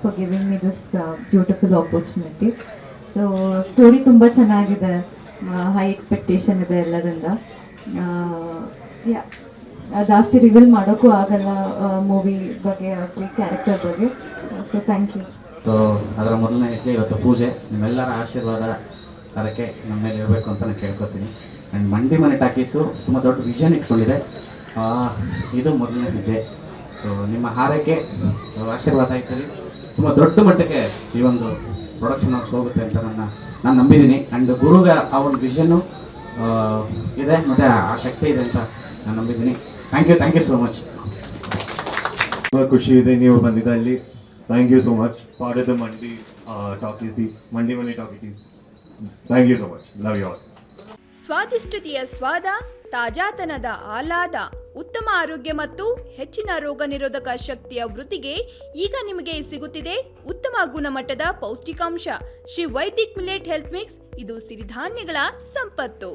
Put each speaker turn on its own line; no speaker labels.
for giving me this beautiful opportunity. So story ತುಂಬ ಚೆನ್ನಾಗಿದೆ, high expectation ಇದೆ ಎಲ್ಲರಿಂದ. ಜಾಸ್ತಿ ರಿವೀಲ್ ಮಾಡೋಕ್ಕೂ ಆಗಲ್ಲ ಮೂವಿ ಬಗ್ಗೆ ಆಗಲಿ ಕ್ಯಾರೆಕ್ಟರ್ ಬಗ್ಗೆ. So thank you.
ಸೊ ಅದರ ಮೊದಲನೇ ಹೆಜ್ಜೆ ಇವತ್ತು ಪೂಜೆ. ನಿಮ್ಮೆಲ್ಲರ ಆಶೀರ್ವಾದ ಅದಕ್ಕೆ ನಮ್ಮ ಮೇಲೆ ಇರಬೇಕು ಅಂತ ನಾನು ಕೇಳ್ಕೊತೀನಿ. ಆ್ಯಂಡ್ ಮಂಡಿ ಮನೆ ಟಾಕೀಸು ತುಂಬ ದೊಡ್ಡ ವಿಷನ್ ಇಟ್ಕೊಂಡಿದೆ. ಇದು ಮೊದಲನೇ ಹೆಜ್ಜೆ. ಸೊ ನಿಮ್ಮ ಹಾರೈಕೆ ಆಶೀರ್ವಾದ ಇರ್ತದೆ, ತುಂಬ ದೊಡ್ಡ ಮಟ್ಟಕ್ಕೆ ಈ ಒಂದು ಪ್ರೊಡಕ್ಷನ್ ಹೌಸ್ ಹೋಗುತ್ತೆ ಅಂತ ನಾನು ನಂಬಿದ್ದೀನಿ. ಆ್ಯಂಡ್ ಗುರುಗೆ ಆ ಒಂದು ವಿಷನ್ನು ಇದೆ ಮತ್ತು ಆ ಶಕ್ತಿ ಇದೆ ಅಂತ ನಾನು ನಂಬಿದ್ದೀನಿ. Thank you so much.
ತುಂಬ ಖುಷಿ ಇದೆ ನೀವು ಬಂದಿದ್ದಲ್ಲಿ. Thank you so much for the Mandi talkies, the Mandi money talkies. Thank you so much, love you all.
ಸ್ವಾದಿಷ್ಟತೆಯ ಸ್ವಾದ, ತಾಜಾತನದ ಆಹ್ಲಾದ, ಉತ್ತಮ ಆರೋಗ್ಯ ಮತ್ತು ಹೆಚ್ಚಿನ ರೋಗ ನಿರೋಧಕ ಶಕ್ತಿಯ ವೃದ್ಧಿಗೆ ಈಗ ನಿಮಗೆ ಸಿಗುತ್ತಿದೆ ಉತ್ತಮ ಗುಣಮಟ್ಟದ ಪೌಷ್ಟಿಕಾಂಶ Shri Vaidik millet health mix. ಇದು ಸಿರಿಧಾನ್ಯಗಳ ಸಂಪತ್ತು.